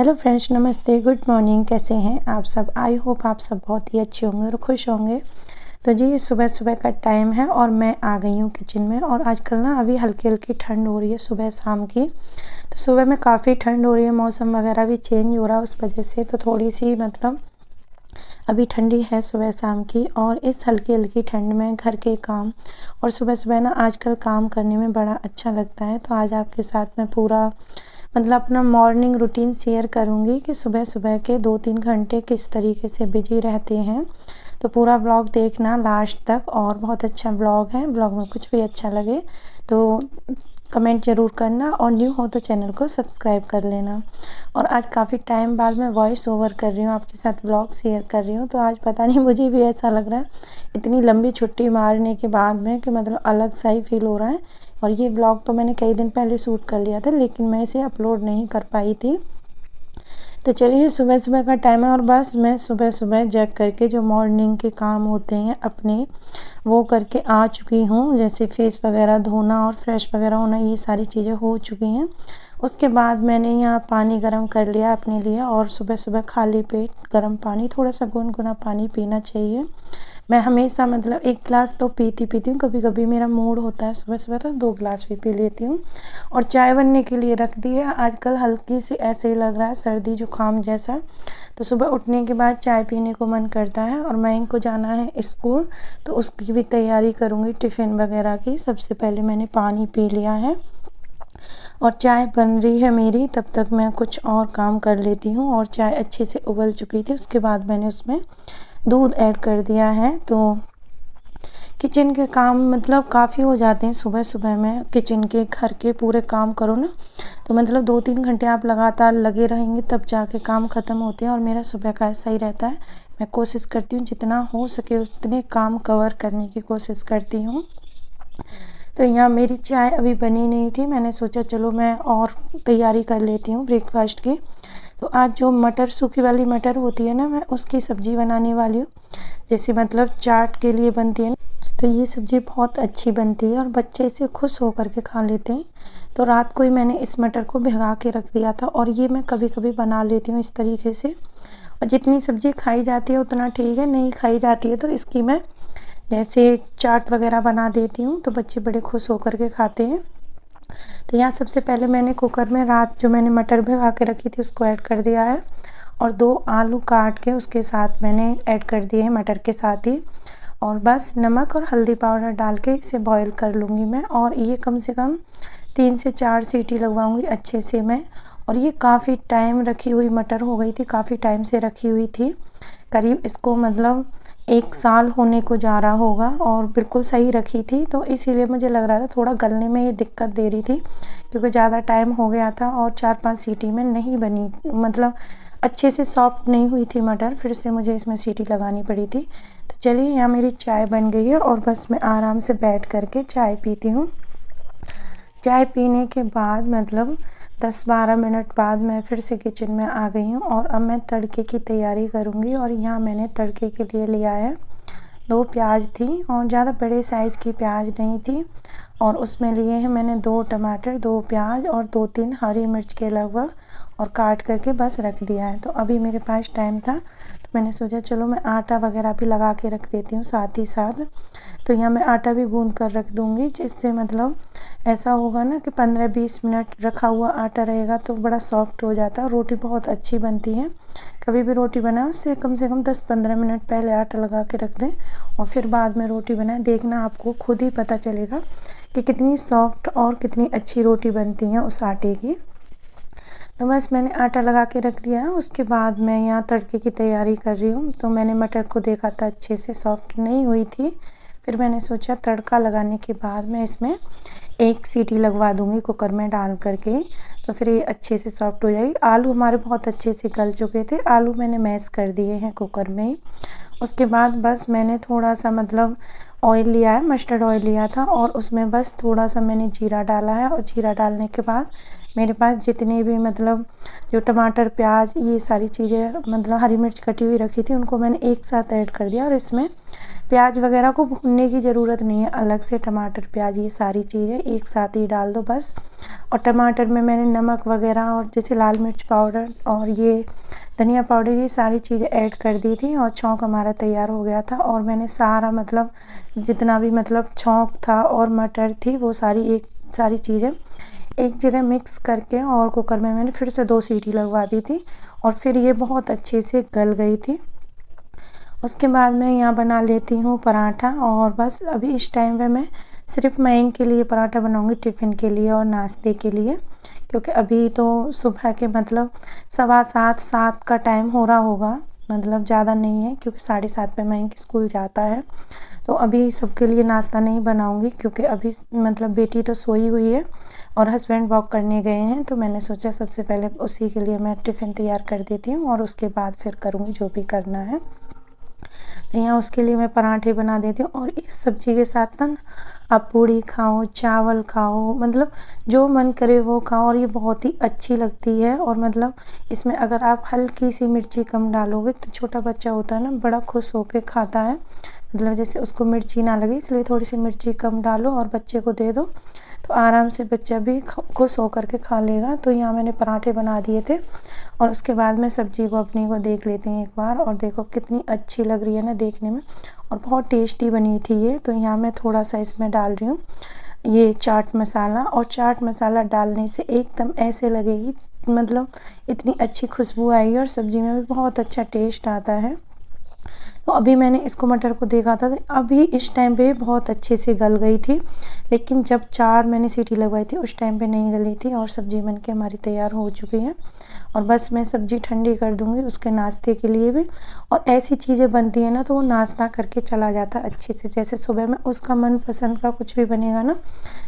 Hello friends, नमस्ते, good morning. कैसे हैं आप सब? आई होप आप सब बहुत ही अच्छे होंगे और खुश होंगे। तो जी, ये सुबह सुबह का टाइम है और मैं आ गई हूँ किचन में। और आजकल ना अभी हल्की हल्की ठंड हो रही है सुबह शाम की। तो सुबह में काफ़ी ठंड हो रही है, मौसम वगैरह भी चेंज हो रहा है उस वजह से। तो थोड़ी सी अभी ठंडी है सुबह शाम की। और इस हल्की हल्की ठंड में घर के काम और सुबह सुबह ना आजकल काम करने में बड़ा अच्छा लगता है। तो आज आपके साथ मैं पूरा अपना मॉर्निंग रूटीन शेयर करूँगी कि सुबह सुबह के 2-3 घंटे किस तरीके से बिजी रहते हैं। तो पूरा ब्लॉग देखना लास्ट तक। और बहुत अच्छा ब्लॉग है, ब्लॉग में कुछ भी अच्छा लगे तो कमेंट ज़रूर करना, और न्यू हो तो चैनल को सब्सक्राइब कर लेना। और आज काफ़ी टाइम बाद मैं वॉइस ओवर कर रही हूँ, आपके साथ ब्लॉग शेयर कर रही हूँ। तो आज पता नहीं, मुझे भी ऐसा लग रहा है इतनी लंबी छुट्टी मारने के बाद में कि अलग सा ही फील हो रहा है। और ये ब्लॉग तो मैंने कई दिन पहले शूट कर लिया था, लेकिन मैं इसे अपलोड नहीं कर पाई थी। तो चलिए, सुबह सुबह का टाइम है और बस मैं सुबह सुबह जग करके जो मॉर्निंग के काम होते हैं अपने, वो करके आ चुकी हूँ। जैसे फेस वगैरह धोना और फ्रेश वगैरह होना, ये सारी चीज़ें हो चुकी हैं। उसके बाद मैंने यहाँ पानी गर्म कर लिया अपने लिए। और सुबह सुबह खाली पेट गर्म पानी, थोड़ा सा गुनगुना पानी पीना चाहिए। मैं हमेशा एक गिलास तो पीती हूँ, कभी कभी मेरा मूड होता है सुबह सुबह तो 2 गिलास भी पी लेती हूँ। और चाय बनने के लिए रख दी है। आजकल हल्की सी ऐसे ही लग रहा है, सर्दी जुकाम जैसा। तो सुबह उठने के बाद चाय पीने को मन करता है। और मैं इनको जाना है स्कूल, तो उसकी भी तैयारी करूँगी, टिफ़िन वगैरह की। सबसे पहले मैंने पानी पी लिया है और चाय बन रही है मेरी। तब तक मैं कुछ और काम कर लेती हूँ। और चाय अच्छे से उबल चुकी थी, उसके बाद मैंने उसमें दूध ऐड कर दिया है। तो किचन के काम काफ़ी हो जाते हैं सुबह सुबह में। किचन के घर के पूरे काम करो ना, तो 2-3 घंटे आप लगातार लगे रहेंगे, तब जाके काम ख़त्म होते हैं। और मेरा सुबह का ऐसा ही रहता है। मैं कोशिश करती हूँ जितना हो सके उतने काम कवर करने की कोशिश करती हूँ। तो यहाँ मेरी चाय अभी बनी नहीं थी, मैंने सोचा चलो मैं और तैयारी कर लेती हूँ ब्रेकफास्ट की। तो आज जो मटर, सूखी वाली मटर होती है ना, मैं उसकी सब्ज़ी बनाने वाली हूँ। जैसे चाट के लिए बनती है ना, तो ये सब्ज़ी बहुत अच्छी बनती है और बच्चे इसे खुश होकर के खा लेते हैं। तो रात को ही मैंने इस मटर को भिगा के रख दिया था। और ये मैं कभी कभी बना लेती हूँ इस तरीके से। और जितनी सब्ज़ी खाई जाती है उतना ठीक है, नहीं खाई जाती है तो इसकी मैं जैसे चाट वगैरह बना देती हूँ, तो बच्चे बड़े खुश होकर के खाते हैं। तो यहाँ सबसे पहले मैंने कुकर में रात जो मैंने मटर भिगा के रखी थी उसको ऐड कर दिया है। और 2 आलू काट के उसके साथ मैंने ऐड कर दिए हैं मटर के साथ ही। और बस नमक और हल्दी पाउडर डाल के इसे बॉईल कर लूँगी मैं। और ये कम से कम 3 से 4 सीटी लगवाऊँगी अच्छे से मैं। और ये काफ़ी टाइम रखी हुई मटर हो गई थी, काफ़ी टाइम से रखी हुई थी। करीब इसको 1 साल होने को जा रहा होगा। और बिल्कुल सही रखी थी, तो इसीलिए मुझे लग रहा था थोड़ा गलने में ये दिक्कत दे रही थी, क्योंकि ज़्यादा टाइम हो गया था और 4-5 सीटी में नहीं बनी, अच्छे से सॉफ्ट नहीं हुई थी मटर। फिर से मुझे इसमें सीटी लगानी पड़ी थी। तो चलिए, यहाँ मेरी चाय बन गई है और बस मैं आराम से बैठ करके चाय पीती हूँ। चाय पीने के बाद 10-12 मिनट बाद मैं फिर से किचन में आ गई हूँ। और अब मैं तड़के की तैयारी करूँगी। और यहाँ मैंने तड़के के लिए लिया है 2 प्याज थी, और ज़्यादा बड़े साइज़ की प्याज नहीं थी। और उसमें लिए हैं मैंने 2 टमाटर, 2 प्याज और 2-3 हरी मिर्च के लगभग, और काट करके बस रख दिया है। तो अभी मेरे पास टाइम था, तो मैंने सोचा चलो मैं आटा वगैरह भी लगा के रख देती हूँ साथ ही साथ। तो यहाँ मैं आटा भी गूँध कर रख दूँगी, जिससे ऐसा होगा ना कि 15-20 मिनट रखा हुआ आटा रहेगा तो बड़ा सॉफ्ट हो जाता है। रोटी बहुत अच्छी बनती है। कभी भी रोटी बनाए उससे कम से कम 10-15 मिनट पहले आटा लगा के रख दें और फिर बाद में रोटी बनाएं। देखना, आपको खुद ही पता चलेगा कि कितनी सॉफ्ट और कितनी अच्छी रोटी बनती है उस आटे की। तो बस मैंने आटा लगा के रख दिया है। उसके बाद मैं यहाँ तड़के की तैयारी कर रही हूँ। तो मैंने मटर को देखा था अच्छे से सॉफ्ट नहीं हुई थी, फिर मैंने सोचा तड़का लगाने के बाद मैं इसमें 1 सीटी लगवा दूँगी कुकर में डाल करके, तो फिर ये अच्छे से सॉफ्ट हो जाएगी। आलू हमारे बहुत अच्छे से गल चुके थे, आलू मैंने मैश कर दिए हैं कुकर में ही। उसके बाद बस मैंने थोड़ा सा ऑयल लिया है, मस्टर्ड ऑयल लिया था, और उसमें बस थोड़ा सा मैंने जीरा डाला है। और जीरा डालने के बाद मेरे पास जितने भी मतलब जो टमाटर प्याज ये सारी चीज़ें मतलब हरी मिर्च कटी हुई रखी थी उनको मैंने एक साथ ऐड कर दिया। और इसमें प्याज वगैरह को भूनने की ज़रूरत नहीं है, अलग से टमाटर प्याज ये सारी चीज़ें एक साथ ही डाल दो बस। और टमाटर में मैंने नमक वगैरह और जैसे लाल मिर्च पाउडर और ये धनिया पाउडर ये सारी चीज़ें ऐड कर दी थी और छौंक हमारा तैयार हो गया था। और मैंने सारा मतलब जितना भी मतलब छौंक था और मटर थी वो सारी चीज़ें एक जगह मिक्स करके और कुकर में मैंने फिर से 2 सीटी लगवा दी थी और फिर ये बहुत अच्छे से गल गई थी। उसके बाद मैं यहाँ बना लेती हूँ पराठा। और बस अभी इस टाइम पे मैं सिर्फ मयंक के लिए पराठा बनाऊँगी, टिफ़िन के लिए और नाश्ते के लिए, क्योंकि अभी तो सुबह के मतलब 7:15-7 का टाइम हो रहा होगा, मतलब ज़्यादा नहीं है, क्योंकि 7:30 पे मयंक स्कूल जाता है। तो अभी सबके लिए नाश्ता नहीं बनाऊँगी क्योंकि अभी मतलब बेटी तो सोई हुई है और हस्बैंड वॉक करने गए हैं। तो मैंने सोचा सबसे पहले उसी के लिए मैं टिफ़िन तैयार कर देती हूँ और उसके बाद फिर करूँगी जो भी करना है। तो यहाँ उसके लिए मैं पराठे बना देती हूँ। और इस सब्ज़ी के साथ ना आप पूड़ी खाओ, चावल खाओ, मतलब जो मन करे वो खाओ और ये बहुत ही अच्छी लगती है। और मतलब इसमें अगर आप हल्की सी मिर्ची कम डालोगे तो छोटा बच्चा होता है ना बड़ा खुश होके खाता है, मतलब जैसे उसको मिर्ची ना लगे, इसलिए थोड़ी सी मिर्ची कम डालो और बच्चे को दे दो तो आराम से बच्चा भी खुश होकर के खा लेगा। तो यहाँ मैंने पराठे बना दिए थे और उसके बाद मैं सब्ज़ी को अपनी को देख लेती हूँ एक बार। और देखो कितनी अच्छी लग रही है ना देखने में और बहुत टेस्टी बनी थी ये। तो यहाँ मैं थोड़ा सा इसमें डाल रही हूँ ये चाट मसाला। और चाट मसाला डालने से एकदम ऐसे लगेगी मतलब इतनी अच्छी खुशबू आएगी और सब्ज़ी में भी बहुत अच्छा टेस्ट आता है। तो अभी मैंने इसको मटर को देखा था तो अभी इस टाइम पे बहुत अच्छे से गल गई थी, लेकिन जब 4 मैंने सीटी लगवाई थी उस टाइम पे नहीं गली थी। और सब्ज़ी बन के हमारी तैयार हो चुकी है और बस मैं सब्ज़ी ठंडी कर दूँगी उसके नाश्ते के लिए भी। और ऐसी चीज़ें बनती हैं ना तो वो नाश्ता करके चला जाता है अच्छे से। जैसे सुबह में उसका मनपसंद का कुछ भी बनेगा ना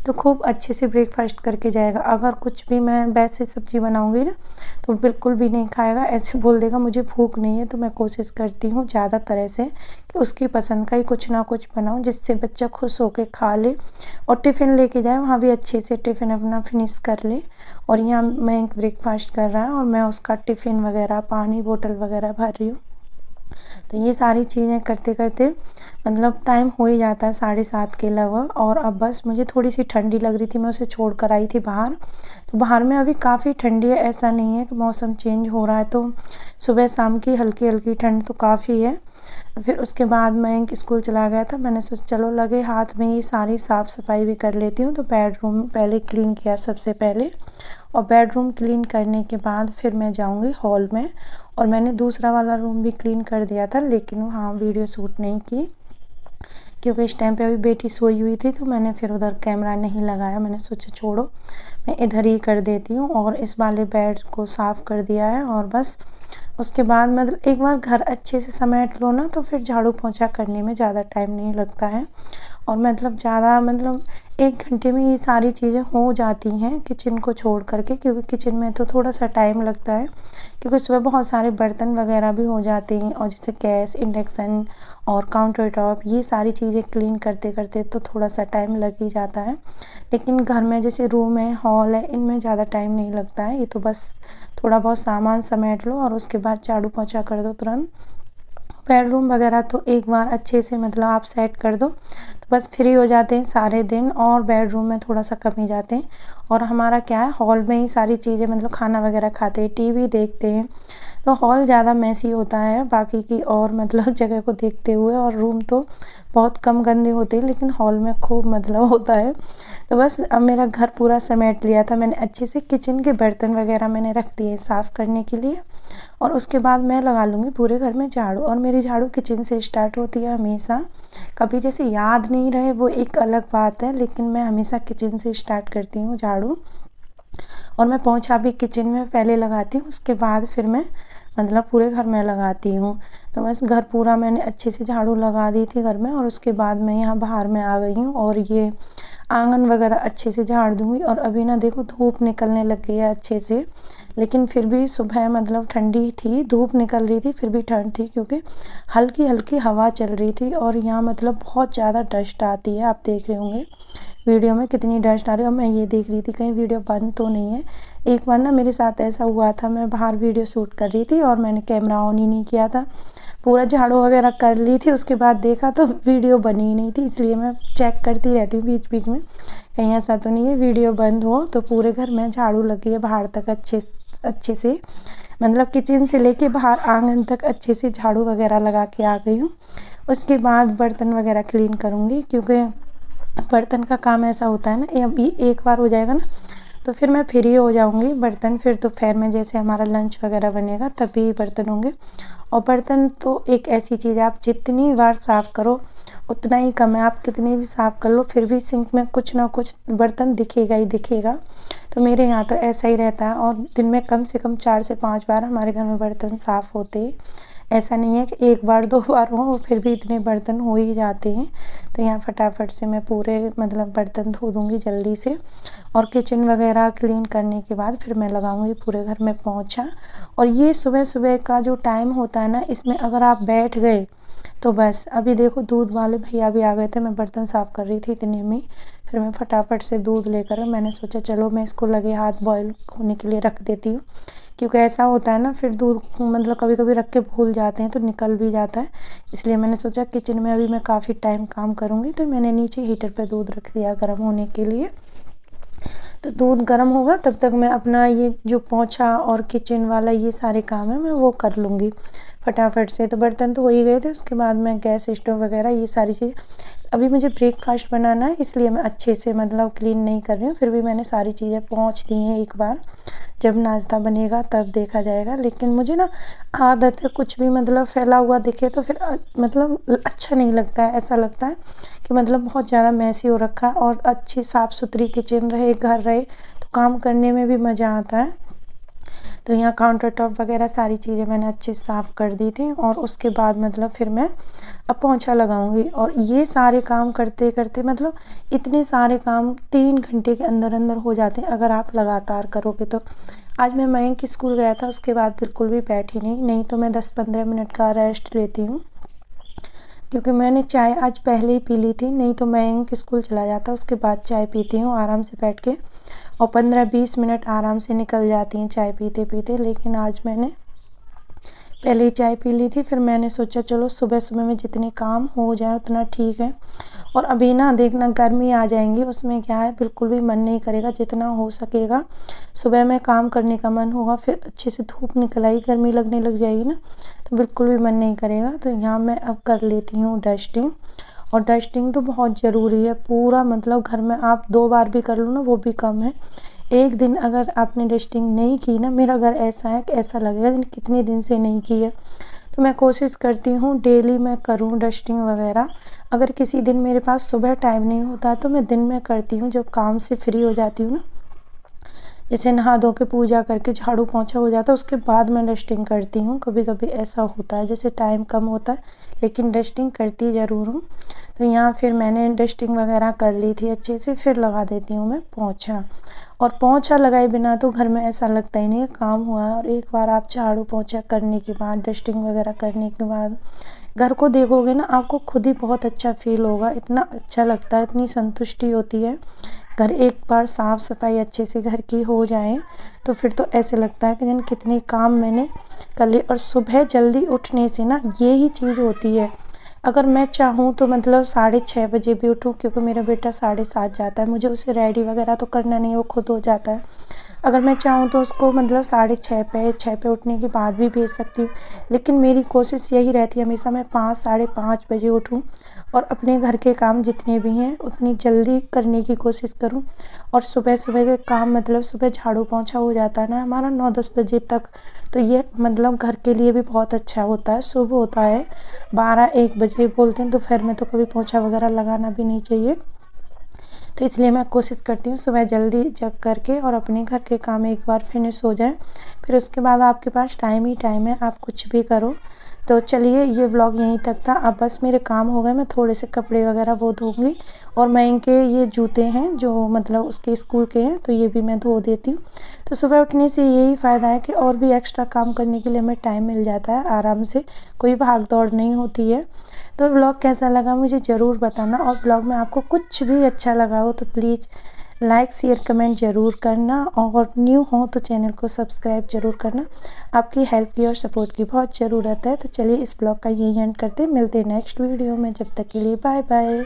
तो खूब अच्छे से ब्रेकफास्ट करके जाएगा। अगर कुछ भी मैं वैसे सब्ज़ी बनाऊँगी ना तो बिल्कुल भी नहीं खाएगा, ऐसे बोल देगा मुझे भूख नहीं है। तो मैं कोशिश करती हूँ ज़्यादातर ऐसे कि उसकी पसंद का ही कुछ ना कुछ बनाऊँ जिससे बच्चा खुश होके खा ले और टिफ़िन लेके जाए, वहाँ भी अच्छे से टिफ़िन अपना फिनिश कर ले। और यहाँ मैं ब्रेकफास्ट कर रहा है और मैं उसका टिफ़िन वगैरह पानी बोतल वगैरह भर रही हूँ। तो ये सारी चीज़ें करते करते मतलब टाइम हो ही जाता है 7:30 के लगभग। और अब बस मुझे थोड़ी सी ठंडी लग रही थी, मैं उसे छोड़ कर आई थी बाहर। तो बाहर में अभी काफ़ी ठंडी है, ऐसा नहीं है कि मौसम चेंज हो रहा है तो सुबह शाम की हल्की हल्की ठंड तो काफ़ी है। फिर उसके बाद मैं स्कूल चला गया था, मैंने सोचा चलो लगे हाथ में ये सारी साफ़ सफाई भी कर लेती हूँ। तो बेडरूम पहले क्लीन किया सबसे पहले और बेडरूम क्लीन करने के बाद फिर मैं जाऊँगी हॉल में। और मैंने दूसरा वाला रूम भी क्लीन कर दिया था लेकिन वहाँ वीडियो शूट नहीं की क्योंकि इस टाइम पे अभी बेटी सोई हुई थी तो मैंने फिर उधर कैमरा नहीं लगाया। मैंने सोचा छोड़ो मैं इधर ही कर देती हूँ। और इस वाले बेड को साफ़ कर दिया है और बस उसके बाद मतलब एक बार घर अच्छे से समेट लो ना तो फिर झाड़ू पोंछा करने में ज़्यादा टाइम नहीं लगता है। और मतलब ज़्यादा मतलब 1 घंटे में ये सारी चीज़ें हो जाती हैं किचन को छोड़ करके, क्योंकि किचन में तो थोड़ा सा टाइम लगता है क्योंकि सुबह बहुत सारे बर्तन वगैरह भी हो जाते हैं और जैसे गैस इंडक्शन और काउंटर टॉप ये सारी चीज़ें क्लीन करते करते तो थोड़ा सा टाइम लग ही जाता है। लेकिन घर में जैसे रूम है हॉल है इनमें ज़्यादा टाइम नहीं लगता है, ये तो बस थोड़ा बहुत सामान समेट लो और उसके बाद झाड़ू पोंछा कर दो तुरंत। बेडरूम वगैरह तो एक बार अच्छे से मतलब आप सेट कर दो तो बस फ्री हो जाते हैं सारे दिन। और बेडरूम में थोड़ा सा कम ही जाते हैं। और हमारा क्या है हॉल में ही सारी चीज़ें मतलब खाना वगैरह खाते हैं टीवी देखते हैं तो हॉल ज़्यादा मैसी होता है बाकी की और मतलब जगह को देखते हुए। और रूम तो बहुत कम गंदे होते हैं लेकिन हॉल में खूब मतलब होता है। तो बस अब मेरा घर पूरा समेट लिया था मैंने अच्छे से, किचन के बर्तन वगैरह मैंने रख दिए साफ़ करने के लिए। और उसके बाद मैं लगा लूँगी पूरे घर में झाड़ू। और मेरी झाड़ू किचन से स्टार्ट होती है हमेशा, कभी जैसे याद नहीं रहे वो एक अलग बात है लेकिन मैं हमेशा किचन से स्टार्ट करती हूँ झाड़ू। और मैं पोंछा भी किचन में पहले लगाती हूँ उसके बाद फिर मैं मतलब पूरे घर में लगाती हूँ। तो बस घर पूरा मैंने अच्छे से झाड़ू लगा दी थी घर में। और उसके बाद मैं यहाँ बाहर में आ गई हूँ और ये आंगन वगैरह अच्छे से झाड़ दूँगी। और अभी ना देखो धूप निकलने लग गई है अच्छे से, लेकिन फिर भी सुबह मतलब ठंडी थी, धूप निकल रही थी फिर भी ठंड थी क्योंकि हल्की हल्की हवा चल रही थी। और यहाँ मतलब बहुत ज़्यादा डस्ट आती है, आप देख रहे होंगे वीडियो में कितनी डस्ट आ रही है। और मैं ये देख रही थी कहीं वीडियो बंद तो नहीं है। एक बार ना मेरे साथ ऐसा हुआ था, मैं बाहर वीडियो शूट कर रही थी और मैंने कैमरा ऑन ही नहीं किया था, पूरा झाड़ू वगैरह कर ली थी, उसके बाद देखा तो वीडियो बनी ही नहीं थी। इसलिए मैं चेक करती रहती हूँ बीच बीच में, कहीं ऐसा तो नहीं है वीडियो बंद हो। तो पूरे घर में झाड़ू लगी है बाहर तक अच्छे से, मतलब किचन से लेके बाहर आंगन तक अच्छे से झाड़ू वगैरह लगा के आ गई हूँ। उसके बाद बर्तन वगैरह क्लीन करूँगी, क्योंकि बर्तन का काम ऐसा होता है ना, अभी एक बार हो जाएगा ना तो फिर मैं फ्री हो जाऊँगी। बर्तन फिर दोपहर में जैसे हमारा लंच वगैरह बनेगा तभी बर्तन होंगे। और बर्तन तो एक ऐसी चीज़ है, आप जितनी बार साफ़ करो उतना ही कम है। आप कितनी भी साफ़ कर लो फिर भी सिंक में कुछ ना कुछ बर्तन दिखेगा ही दिखेगा। तो मेरे यहाँ तो ऐसा ही रहता है, और दिन में कम से कम 4 से 5 बार हमारे घर में बर्तन साफ़ होते हैं। ऐसा नहीं है कि एक बार 2 बार हो, फिर भी इतने बर्तन हो ही जाते हैं। तो यहाँ फटाफट से मैं पूरे मतलब बर्तन धो दूँगी जल्दी से, और किचन वगैरह क्लीन करने के बाद फिर मैं लगाऊँगी पूरे घर में पोंछा। और ये सुबह सुबह का जो टाइम होता है ना, इसमें अगर आप बैठ गए तो बस, अभी देखो दूध वाले भैया भी आ गए थे, मैं बर्तन साफ़ कर रही थी इतने में, फिर मैं फटाफट से दूध लेकर मैंने सोचा चलो मैं इसको लगे हाथ बॉईल होने के लिए रख देती हूँ। क्योंकि ऐसा होता है ना, फिर दूध मतलब कभी कभी रख के भूल जाते हैं तो निकल भी जाता है। इसलिए मैंने सोचा किचन में अभी मैं काफ़ी टाइम काम करूँगी, तो मैंने नीचे हीटर पर दूध रख दिया गर्म होने के लिए। तो दूध गर्म होगा तब तक मैं अपना ये जो पोंछा और किचन वाला ये सारे काम है मैं वो कर लूँगी फटाफट से। तो बर्तन तो हो ही गए थे, उसके बाद मैं गैस स्टोव वगैरह ये सारी चीज़, अभी मुझे ब्रेकफास्ट बनाना है इसलिए मैं अच्छे से मतलब क्लीन नहीं कर रही हूँ, फिर भी मैंने सारी चीज़ें पोंछ दी हैं एक बार। जब नाश्ता बनेगा तब देखा जाएगा। लेकिन मुझे ना आदत है, कुछ भी मतलब फैला हुआ दिखे तो फिर मतलब अच्छा नहीं लगता है, ऐसा लगता है कि मतलब बहुत ज़्यादा मैसी हो रखा है। और अच्छी साफ़ सुथरी किचन रहे, घर रहे, तो काम करने में भी मज़ा आता है। तो यहाँ काउंटर टॉप वगैरह सारी चीज़ें मैंने अच्छे से साफ़ कर दी थी, और उसके बाद मतलब फिर मैं अब पोंछा लगाऊंगी। और ये सारे काम करते करते मतलब इतने सारे काम 3 घंटे के अंदर अंदर हो जाते हैं अगर आप लगातार करोगे तो। आज मैं मयंक स्कूल गया था, उसके बाद बिल्कुल भी बैठी नहीं तो मैं 10-15 मिनट का रेस्ट लेती हूँ, क्योंकि मैंने चाय आज पहले ही पी ली थी। नहीं तो मयंक स्कूल चला जाता उसके बाद चाय पीती हूँ आराम से बैठ के, और 15-20 मिनट आराम से निकल जाती हैं चाय पीते पीते। लेकिन आज मैंने पहले ही चाय पी ली थी, फिर मैंने सोचा चलो सुबह सुबह में जितने काम हो जाए उतना ठीक है। और अभी ना देखना गर्मी आ जाएंगी, उसमें क्या है बिल्कुल भी मन नहीं करेगा, जितना हो सकेगा सुबह में काम करने का मन होगा। फिर अच्छे से धूप निकल आई, गर्मी लगने लग जाएगी ना तो बिल्कुल भी मन नहीं करेगा। तो यहाँ मैं अब कर लेती हूँ डस्टिंग, और डस्टिंग तो बहुत ज़रूरी है। पूरा मतलब घर में आप 2 बार भी कर लो ना वो भी कम है। एक दिन अगर आपने डस्टिंग नहीं की ना, मेरा घर ऐसा है कि ऐसा लगेगा कितने दिन से नहीं की है। तो मैं कोशिश करती हूँ डेली मैं करूँ डस्टिंग वगैरह। अगर किसी दिन मेरे पास सुबह टाइम नहीं होता तो मैं दिन में करती हूँ, जब काम से फ्री हो जाती हूँ ना, जैसे नहा धो के पूजा करके झाड़ू पोंछा हो जाता है उसके बाद मैं डस्टिंग करती हूँ। कभी कभी ऐसा होता है जैसे टाइम कम होता है, लेकिन डस्टिंग करती ज़रूर हूँ। तो यहाँ फिर मैंने डस्टिंग वगैरह कर ली थी अच्छे से, फिर लगा देती हूँ मैं पोंछा। और पोंछा लगाए बिना तो घर में ऐसा लगता ही नहीं है काम हुआ है। और एक बार आप झाड़ू पोंछा करने के बाद, डस्टिंग वगैरह करने के बाद घर को देखोगे ना, आपको खुद ही बहुत अच्छा फील होगा, इतना अच्छा लगता है, इतनी संतुष्टि होती है। घर एक बार साफ़ सफाई अच्छे से घर की हो जाए तो फिर तो ऐसे लगता है कि जन कितने काम मैंने कर लिए। और सुबह जल्दी उठने से ना ये ही चीज़ होती है, अगर मैं चाहूँ तो मतलब 6:30 बजे भी उठूँ, क्योंकि मेरा बेटा 7:30 जाता है, मुझे उसे रेडी वगैरह तो करना नहीं है, वो खुद हो जाता है। अगर मैं चाहूँ तो उसको मतलब 6:30 पे उठने के बाद भी भेज सकती हूँ। लेकिन मेरी कोशिश यही रहती है हमेशा मैं 5-5:30 बजे उठूँ, और अपने घर के काम जितने भी हैं उतनी जल्दी करने की कोशिश करूं। और सुबह सुबह के काम मतलब सुबह झाड़ू पोंछा हो जाता है ना हमारा 9-10 बजे तक, तो ये मतलब घर के लिए भी बहुत अच्छा होता है, शुभ होता है। 12-1 बजे बोलते हैं दोपहर में तो कभी पोंछा वगैरह लगाना भी नहीं चाहिए। तो इसलिए मैं कोशिश करती हूँ सुबह जल्दी जग करके और अपने घर के काम एक बार फिनिश हो जाए, फिर उसके बाद आपके पास टाइम ही टाइम है, आप कुछ भी करो। तो चलिए ये व्लॉग यहीं तक था। अब बस मेरे काम हो गए, मैं थोड़े से कपड़े वगैरह वो धोऊंगी और मैं इनके ये जूते हैं जो मतलब उसके स्कूल के हैं, तो ये भी मैं धो देती हूँ। तो सुबह उठने से यही फ़ायदा है कि और भी एक्स्ट्रा काम करने के लिए हमें टाइम मिल जाता है आराम से, कोई भाग दौड़ नहीं होती है। तो व्लॉग कैसा लगा मुझे ज़रूर बताना, और व्लॉग में आपको कुछ भी अच्छा लगा हो तो प्लीज़ लाइक शेयर कमेंट ज़रूर करना, और न्यू हो तो चैनल को सब्सक्राइब ज़रूर करना। आपकी हेल्प की और सपोर्ट की बहुत ज़रूरत है। तो चलिए इस ब्लॉग का यही एंड करते, मिलते हैं नेक्स्ट वीडियो में। जब तक के लिए बाय बाय।